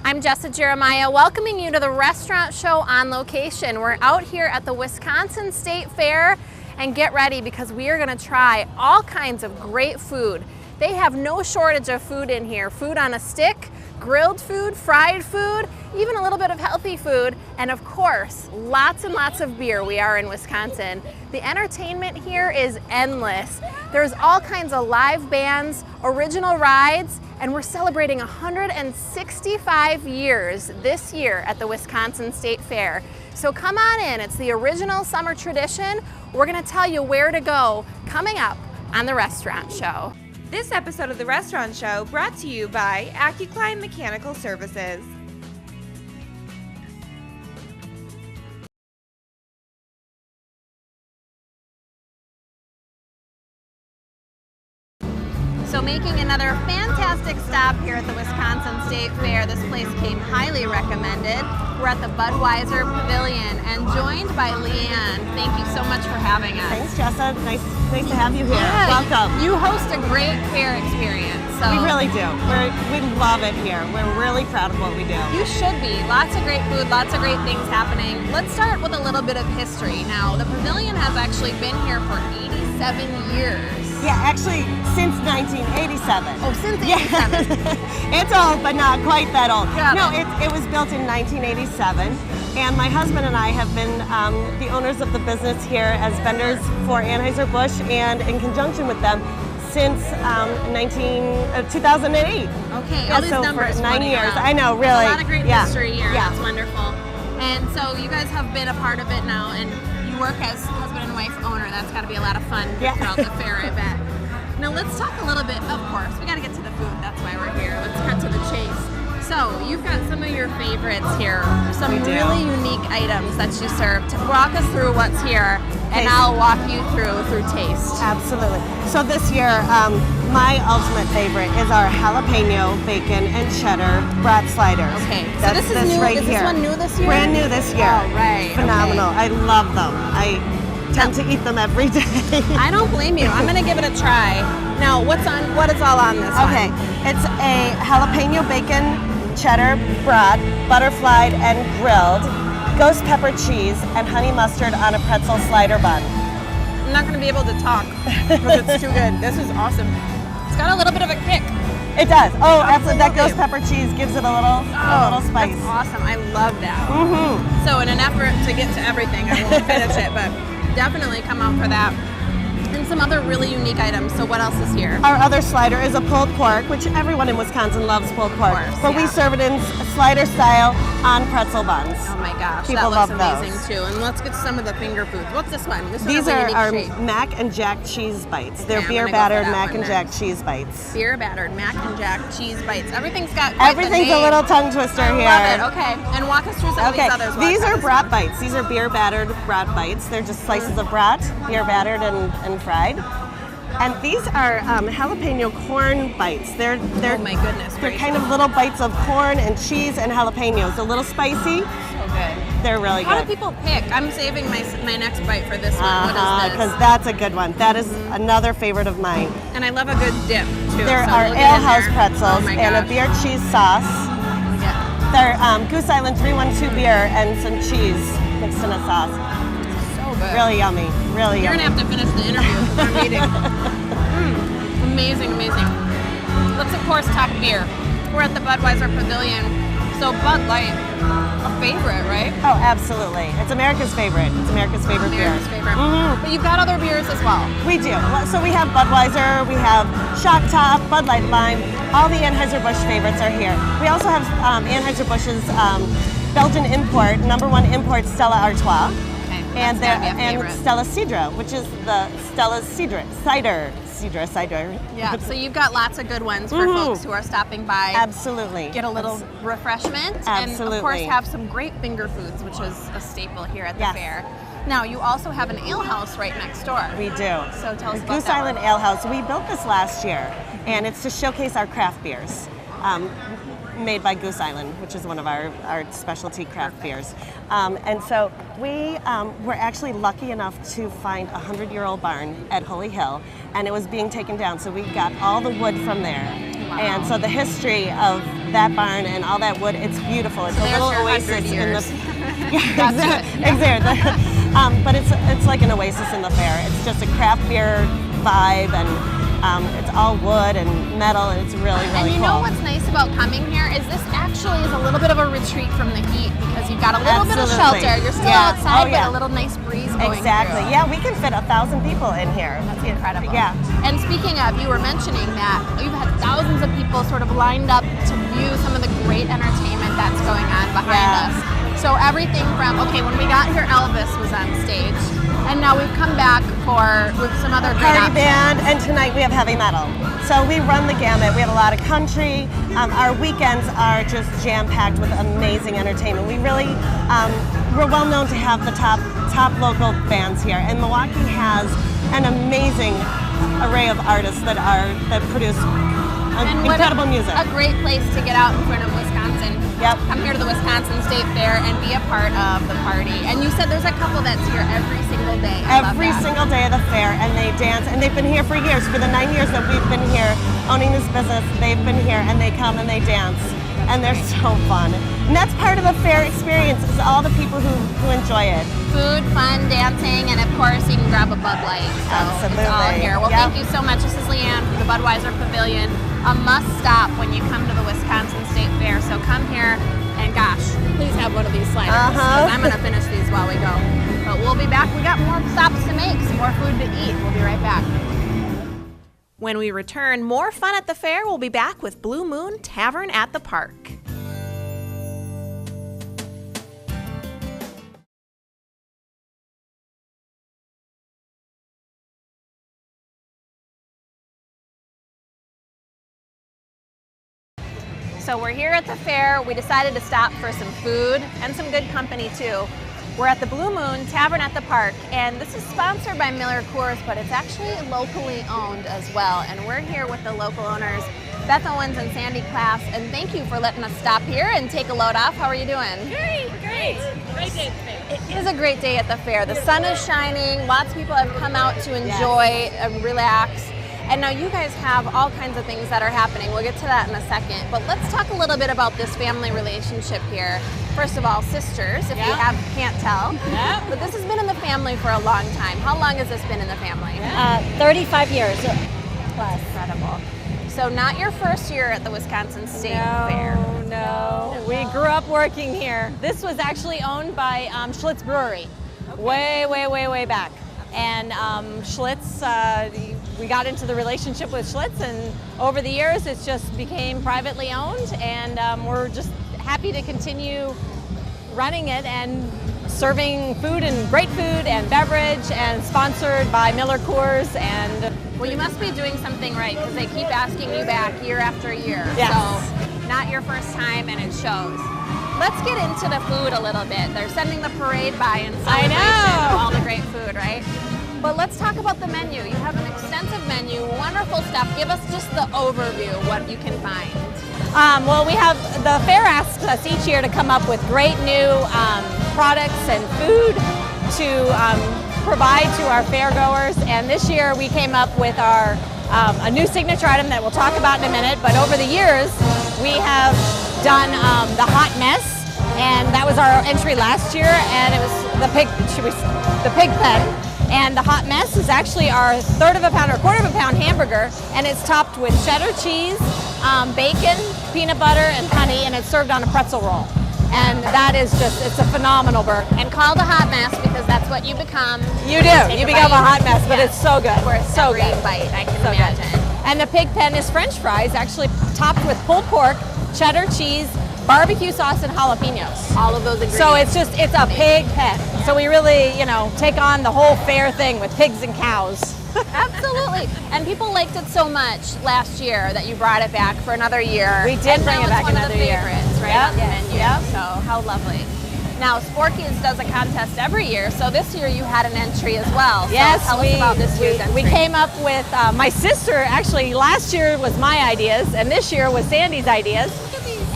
I'm Jessa Jeremiah, welcoming you to the restaurant show on location. We're out here at the Wisconsin State Fair, and get ready because we are going to try all kinds of great food. They have no shortage of food in here. Food on a stick, grilled food, fried food, even a little bit of healthy food, and of course, lots and lots of beer. We are in Wisconsin. The entertainment here is endless. There's all kinds of live bands, original rides, and we're celebrating 165 years this year at the Wisconsin State Fair. So come on in, it's the original summer tradition. We're gonna tell you where to go coming up on the restaurant show. This episode of The Restaurant Show brought to you by AccuClimb Mechanical Services. So making another fantastic stop here at the Wisconsin State Fair. This place came highly recommended. We're at the Budweiser Pavilion and joined by Leanne. Thank you so much for having us. Thanks, Jessa. Nice to have you here. Yeah, Welcome. You host a great fair experience. So We really do. We love it here. We're really proud of what we do. you should be. Lots of great food, lots of great things happening. Let's start with a little bit of history. Now, the pavilion has actually been here for 87 years. Yeah, actually, since 1987. Oh, since Yeah. 87. It's old, but not quite that old. Got No, it. it was built in 1987, and my husband and I have been the owners of the business here as vendors for Anheuser-Busch, and in conjunction with them since 2008. Okay, Yeah, all these so numbers for 9 floating years. around. I know, really. A lot of great Yeah. history here. Yeah. That's wonderful. And so you guys have been a part of it now, and you work as husband and wife owner. That's got to be a lot of fun Yeah. throughout the fair, I bet. Now let's talk a little bit. Of course, we got to get to the food. That's why we're here. Let's cut to the chase. So you've got some of your favorites here, some We do. really unique items that you serve. To walk us through what's here, and Okay. I'll walk you through taste. Absolutely. So this year, my ultimate favorite is our jalapeno, bacon, and cheddar brat sliders. Okay, so That's this is new. right Is this here. one new this year? Brand new this year. Oh, right. Phenomenal. Okay. I love them. I tend to eat them every day. I don't blame you. I'm gonna give it a try. Now, what is all on this one? Okay, it's a jalapeno bacon cheddar brat, butterflied and grilled, ghost pepper cheese, and honey mustard on a pretzel slider bun. I'm not gonna be able to talk because it's too good. This is awesome. It's got a little bit of a kick. It does. Oh, absolutely. That Absolutely. ghost pepper cheese gives it a little spice. That's awesome. I love that. Mm-hmm. So in an effort to get to everything, I won't finish it, but definitely come out for that. And some other really unique items. So what else is here? Our other slider is a pulled pork, which everyone in Wisconsin loves pulled pork. course, but we yeah. serve it in slider style on pretzel buns. Oh my gosh, People that looks love amazing those. too. And let's get some of the finger foods. What's this one? This These one are has a our unique shape. mac and jack cheese bites. They're Okay, I'm beer gonna go for battered that mac one and jack next. cheese bites. Beer battered mac and jack cheese bites. Everything's got quite the Everything's a name. little tongue twister I here. love it. Okay, and walk us through some of Okay, these others. while I these try are this brat one. bites. These are beer battered brat bites. They're just slices of brat, beer battered and fried. And these are jalapeno corn bites. They're Oh my goodness. they're kind of little bites of corn and cheese and jalapenos. A little spicy. so good. They're really How do good. people pick? I'm saving my next bite for this one. What is this? Because that's a good one. That is another favorite of mine. And I love a good dip too. There so are we'll get ale in house there. pretzels Oh my and a gosh. beer cheese sauce. Yeah. They're Goose Island 312 beer and some cheese mixed in a sauce. So good. Really yummy. Really You're yummy. gonna have to finish the interview because I'm eating. Amazing, amazing. Let's of course talk beer. We're at the Budweiser Pavilion. So Bud Light, a favorite, right? Oh, absolutely. It's America's favorite. It's America's favorite America's beer. favorite. Mhm. But you've got other beers as well. We do. So we have Budweiser, we have Shock Top, Bud Light Lime. All the Anheuser-Busch favorites are here. We also have Anheuser-Busch's Belgian import, #1 import Stella Artois. Okay. And, that's gotta be a and favorite. Stella Cidra, which is the Stella's cider. Cider. Yeah, so you've got lots of good ones for Mhm. folks who are stopping by. Absolutely. Get a little refreshment, and of course Absolutely. have some great finger foods, which is a staple here at the Yes. fair. Now, you also have an ale house right next door. We do. So tell us The about Goose that Island one. Ale House. We built this last year, and it's to showcase our craft beers. Made by Goose Island, which is one of our specialty craft beers. And so we were actually lucky enough to find a 100-year-old barn at Holy Hill, and it was being taken down. So we got all the wood from there And so the history of that barn and all that wood, it's beautiful. It's a there's little your 100 oasis in the years. yeah, exactly. But it's like an oasis in the fair. It's just a craft beer vibe, and it's all wood and metal, and it's really And you cool. know what's nice about coming here is this actually is a little bit of a retreat from the heat because you've got a little bit of Absolutely. shelter. You're still Yeah. outside, Oh, yeah. but a little nice breeze going Exactly. through. Yeah, we can fit 1,000 people in here. That's incredible. Yeah. And speaking of, you were mentioning that you've had thousands of people sort of lined up to view some of the great entertainment that's going on behind Yeah. us. So everything from, okay, when we got here, Elvis was on stage, and now we've come back with some other great Party options. band, and tonight we have heavy metal. So we run the gamut. We have a lot of country. Our weekends are just jam-packed with amazing entertainment. We really, we're well known to have the top local bands here, and Milwaukee has an amazing array of artists that produce And what incredible music. A great place to get out in front of Wisconsin. Yep. Come here to the Wisconsin State Fair and be a part of the party. And you said there's a couple that's here every single day. I love Every that. single day of the fair, and they dance, and they've been here for years. For the 9 years that we've been here owning this business, they've been here, and they come and they dance, and they're so fun. And that's part of the fair experience, is all the people who enjoy it. Food, fun, dancing, and of course you can grab a Bud Light. So Absolutely. it's all here. Well, Yep. thank you so much. This is Leanne from the Budweiser Pavilion. A must stop when you come to the Wisconsin State Fair. So come here, and gosh, please have one of these sliders. 'Cause I'm going to finish these while we go. But we'll be back. We got more stops to make, some more food to eat. We'll be right back. When we return, more fun at the fair. We'll be back with Blue Moon Tavern at the Park. So we're here at the fair. We decided to stop for some food and some good company too. We're at the Blue Moon Tavern at the Park, and this is sponsored by Miller Coors, but it's actually locally owned as well. And we're here with the local owners, Beth Owens and Sandy Class, and thank you for letting us stop here and take a load off. How are you doing? Great. Great day at the fair. It is a great day at the fair. The sun is shining. Lots of people have come out to enjoy and relax. And now you guys have all kinds of things that are happening. We'll get to that in a second. But let's talk a little bit about this family relationship here. First of all, sisters, if you can't tell. Yeah. But this has been in the family for a long time. How long has this been in the family? 35 years plus. Incredible. So not your first year at the Wisconsin State Fair. No. We grew up working here. This was actually owned by Schlitz Brewery, way back. And Schlitz, we got into the relationship with Schlitz, and over the years it's just became privately owned, and we're just happy to continue running it and serving food and great food and beverage, and sponsored by Miller Coors. And Well, you must be doing something right because they keep asking you back year after year. Yes. So not your first time, and it shows. Let's get into the food a little bit. They're sending the parade by in celebration know. of all the great food, right? But let's talk about the menu. You have an extensive menu, wonderful stuff. Give us just the overview, what you can find. well, we have, the fair asks us each year to come up with great new products and food to provide to our fairgoers. And this year we came up with our a new signature item that we'll talk about in a minute. But over the years, we have done the hot mess, and that was our entry last year, and it was the pig pen. And the hot mess is actually our third of a pound or quarter of a pound hamburger, and it's topped with cheddar cheese, bacon, peanut butter, and honey, and it's served on a pretzel roll. And that is just, it's a phenomenal burger. And call the hot mess because that's what you become. You do, you become a hot mess, but Yes. it's so good. Worth So every good. bite, I can So good. imagine. And the pig pen is French fries, actually topped with pulled pork, cheddar cheese, barbecue sauce, and jalapenos. All of those ingredients. So it's a pig pen. So we really, take on the whole fair thing with pigs and cows. Absolutely. And people liked it so much last year that you brought it back for another year. We did And bring now it back it's one another of the year. favorites, right, Yep. on the Yes. menu. Yep. So how lovely. Now, Sporky's does a contest every year, so this year you had an entry as well. So Yes, tell us about this year's entry. we came up with, my sister, actually last year was my ideas, and this year was Sandy's ideas.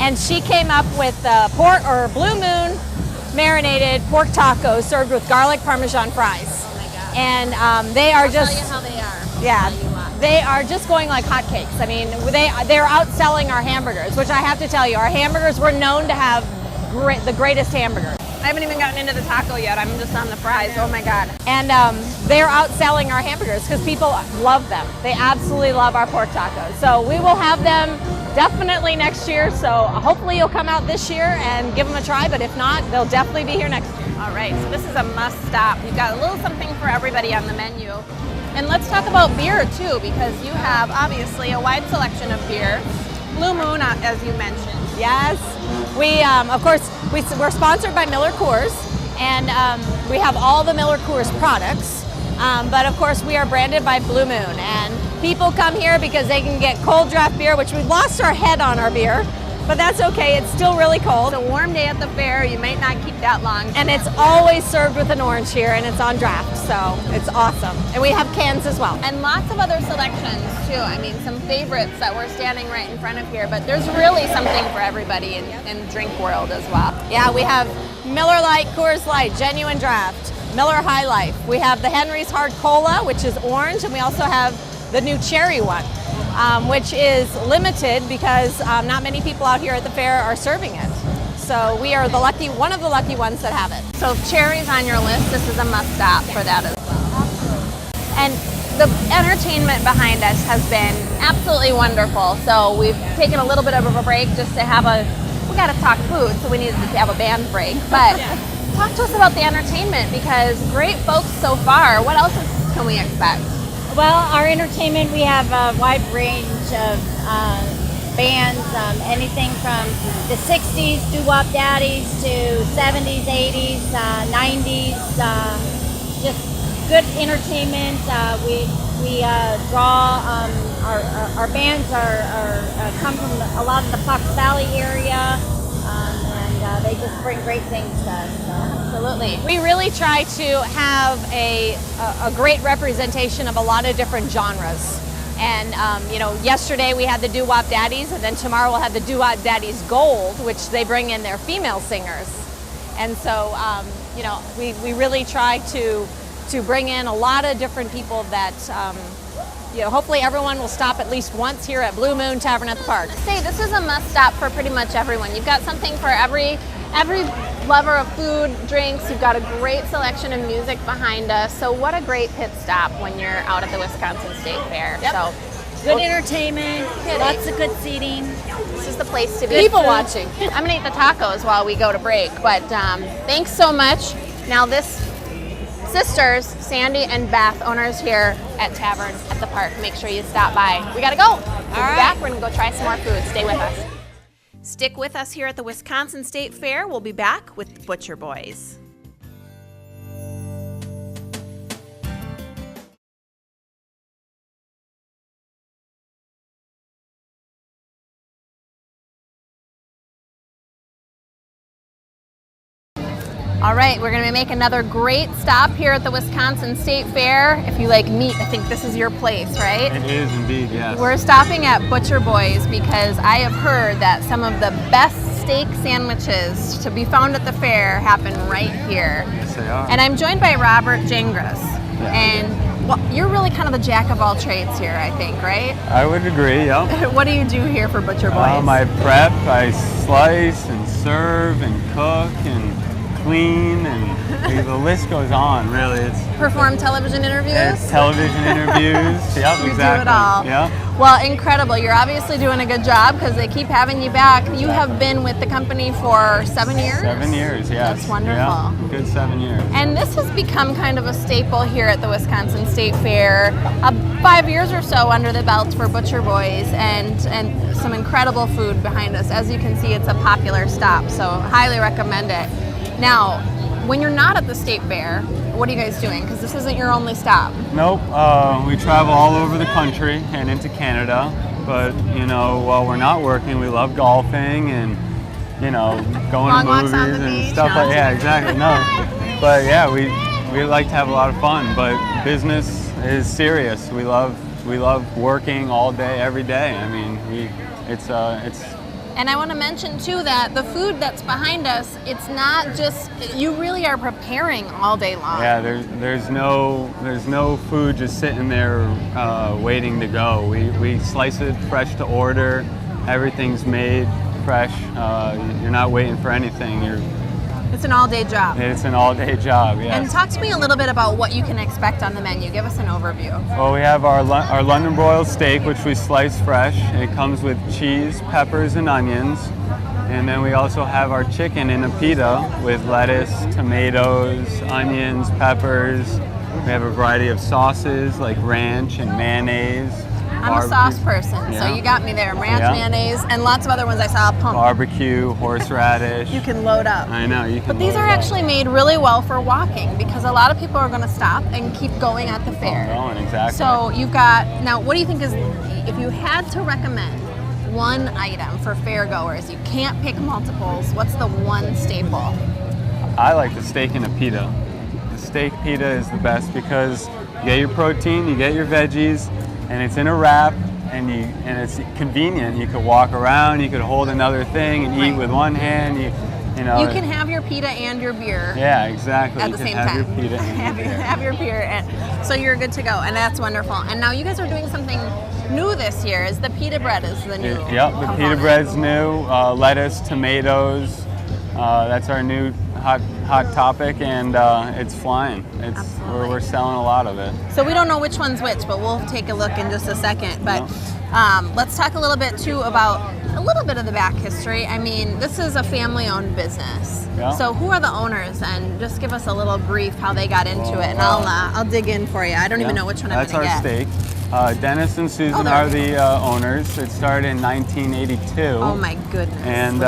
And she came up with pork or Blue Moon marinated pork tacos served with garlic Parmesan fries. Oh my God. And they are I'll just, tell you how they are. yeah, I'll tell you what. they are just going like hotcakes. I mean, they're outselling our hamburgers, which I have to tell you, our hamburgers were known to have the greatest hamburgers. I haven't even gotten into the taco yet. I'm just on the fries. Oh my God. And they're outselling our hamburgers because people love them. They absolutely love our pork tacos. So we will have them definitely next year. So hopefully you'll come out this year and give them a try. But if not, they'll definitely be here next year. All right, so this is a must stop. You've got a little something for everybody on the menu. And let's talk about beer too, because you have obviously a wide selection of beer. Blue Moon, as you mentioned. Yes, we of course we're sponsored by Miller Coors, and we have all the Miller Coors products. But of course we are branded by Blue Moon, and people come here because they can get cold draft beer, which we've lost our head on our beer, but that's okay. It's still really cold. It's a warm day at the fair. You might not keep that long. And it's always served with an orange here, and it's on draft, so it's awesome. And we have cans as well. And lots of other selections too. I mean, some favorites that we're standing right in front of here, but there's really something for everybody in drink world as well. Yeah, we have Miller Lite, Coors Light, Genuine Draft, Miller High Life. We have the Henry's Hard Cola, which is orange, and we also have the new cherry one, which is limited because not many people out here at the fair are serving it. So we are one of the lucky ones that have it. So if cherry's on your list, this is a must stop for that as well. And the entertainment behind us has been absolutely wonderful. So we've taken a little bit of a break just to have we got to talk food, so we needed to have a band break. But talk to us about the entertainment, because great folks so far. What else can we expect? Well, our entertainment, we have a wide range of bands, anything from the 60s doo-wop daddies to 70s, 80s, 90s, just good entertainment. We draw, our bands come from a lot of the Fox Valley area, and they just bring great things to us. Absolutely. We really try to have a great representation of a lot of different genres. And yesterday we had the Doo-Wop Daddies, and then tomorrow we'll have the Doo-Wop Daddies Gold, which they bring in their female singers. And so, we really try to bring in a lot of different people that, hopefully everyone will stop at least once here at Blue Moon Tavern at the Park. Say this is a must stop for pretty much everyone. You've got something for every lover of food, drinks. You've got a great selection of music behind us. So what a great pit stop when you're out at the Wisconsin State Fair. Yep. So good entertainment, lots of good seating. This is the place to be. People watching. I'm gonna eat the tacos while we go to break, but thanks so much. Now this sisters, Sandy and Beth, owners here at Tavern at the Park. Make sure you stop by. We gotta go. We'll be back. We're gonna go try some more food. Stay with us. Stick with us here at the Wisconsin State Fair. We'll be back with the Butcher Boys. All right, we're gonna make another great stop here at the Wisconsin State Fair. If you like meat, I think this is your place, right? It is indeed, yes. We're stopping at Butcher Boys because I have heard that some of the best steak sandwiches to be found at the fair happen right here. Yes, they are. And I'm joined by Robert Gingras. And well, you're really kind of the jack of all trades here, I think, right? I would agree, yeah. What do you do here for Butcher Boys? I prep, I slice and serve and cook and clean, and the list goes on, really. It's Perform television interviews? It's television interviews, yep, You exactly. do it all. Yeah. Well, incredible. You're obviously doing a good job because they keep having you back. You have been with the company for 7 years? 7 years, yes. That's wonderful. Yeah, good 7 years. And this has become kind of a staple here at the Wisconsin State Fair. 5 years or so under the belt for Butcher Boys, and some incredible food behind us. As you can see, it's a popular stop, so highly recommend it. Now, when you're not at the State Fair, what are you guys doing? Because this isn't your only stop. Nope, we travel all over the country and into Canada, but while we're not working, we love golfing and going Long to walks on movies the and beach, stuff huh? like yeah, exactly. No, but yeah, we like to have a lot of fun, but business is serious. We love working all day, every day. I mean, it's And I want to mention too that the food that's behind us, it's not just, you really are preparing all day long. Yeah, there's no food just sitting there waiting to go. We slice it fresh to order. Everything's made fresh. You're not waiting for anything. It's an all-day job. It's an all-day job, yes. And talk to me a little bit about what you can expect on the menu. Give us an overview. Well, we have our London broiled steak, which we slice fresh. It comes with cheese, peppers, and onions. And then we also have our chicken in a pita with lettuce, tomatoes, onions, peppers. We have a variety of sauces like ranch and mayonnaise. I'm a sauce person, so you got me there. Ranch, mayonnaise, and lots of other ones I saw. Pumpkin. Barbecue, horseradish. You can load up. I know, you can. But these are actually made really well for walking because a lot of people are going to stop and keep going at the fair. Going, exactly. So you've got, now what do you think is, if you had to recommend one item for fairgoers, you can't pick multiples, what's the one staple? I like the steak and a pita. The steak pita is the best because you get your protein, you get your veggies, and it's in a wrap, and it's convenient. You could walk around, you could hold another thing and eat with one hand. You know. You can have your pita and your beer. Yeah, exactly. At the same time. Your pita and your beer. Have your beer, and so you're good to go, and that's wonderful. And now you guys are doing something new this year. Is the pita bread is the new? Yep, the pita bread's new. Lettuce, tomatoes. That's our new hot topic, and it's flying. We're selling a lot of it. So we don't know which one's which, but we'll take a look in just a second. But let's talk a little bit too about a little bit of the back history. I mean, this is a family-owned business. Yeah. So who are the owners? And just give us a little brief how they got into it, and I'll dig in for you. I don't even know which one I'm going to get. That's our steak. Dennis and Susan are the owners. It started in 1982. Oh my goodness. And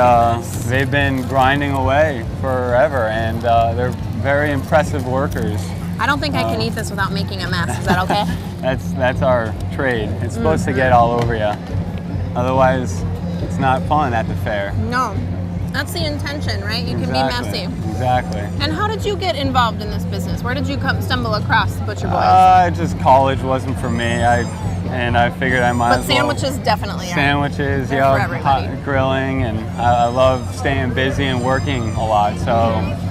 they've been grinding away forever, and they're very impressive workers. I don't think I can eat this without making a mess. Is that okay? That's our trade. It's supposed to get all over you. Otherwise, it's not fun at the fair. No. That's the intention, right? You can be messy. Exactly. And how did you get involved in this business? Where did you stumble across Butcher Boys? Just college wasn't for me. I figured I might as well. But sandwiches definitely are. Sandwiches, for everybody. Grilling, and I love staying busy and working a lot. So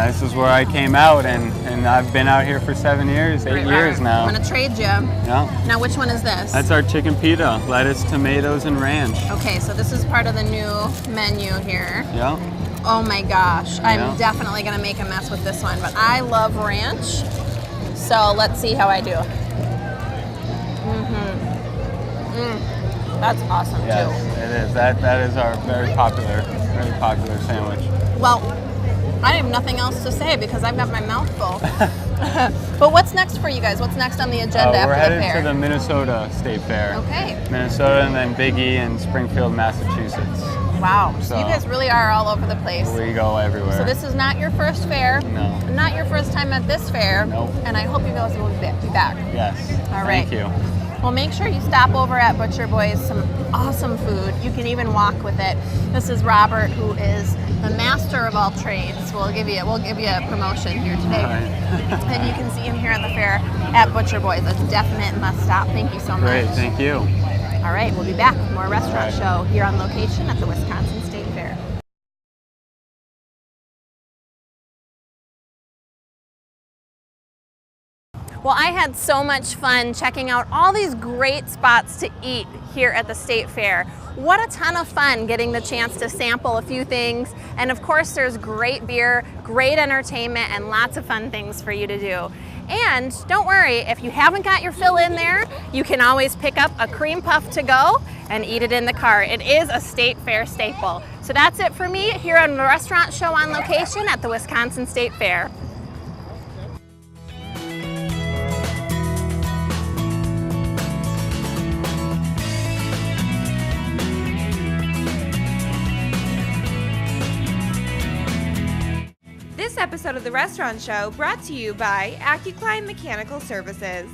this is where I came out, and I've been out here for 7 years, 8 years now. I'm gonna trade you. Yeah. Now, which one is this? That's our chicken pita, lettuce, tomatoes, and ranch. Okay, so this is part of the new menu here. Yeah. Oh my gosh, I'm definitely gonna make a mess with this one, but I love ranch. So let's see how I do. That's awesome yes, too. It is. That is our very popular sandwich. Well, I have nothing else to say because I've got my mouth full. But what's next for you guys? What's next on the agenda after the fair? We're headed to the Minnesota State Fair. Okay. Minnesota, and then Big E in Springfield, Massachusetts. Wow. So you guys really are all over the place. We go everywhere. So this is not your first fair. No. Not your first time at this fair. Nope. And I hope you guys will be back. Yes. All right. Thank you. Well, make sure you stop over at Butcher Boys. Some awesome food. You can even walk with it. This is Robert, who is the master of all trades. We'll give you a promotion here today. All right. And you can see him here at the fair at Butcher Boys. A definite must stop. Thank you so much. Great. Thank you. All right, we'll be back with more Restaurant Show here on location at the Wisconsin State Fair. Well, I had so much fun checking out all these great spots to eat here at the State Fair. What a ton of fun getting the chance to sample a few things. And of course, there's great beer, great entertainment, and lots of fun things for you to do. And don't worry, if you haven't got your fill in there, you can always pick up a cream puff to go and eat it in the car. It is a State Fair staple. So that's it for me here on the Restaurant Show on location at the Wisconsin State Fair. This episode of The Restaurant Show brought to you by AccuClimb Mechanical Services.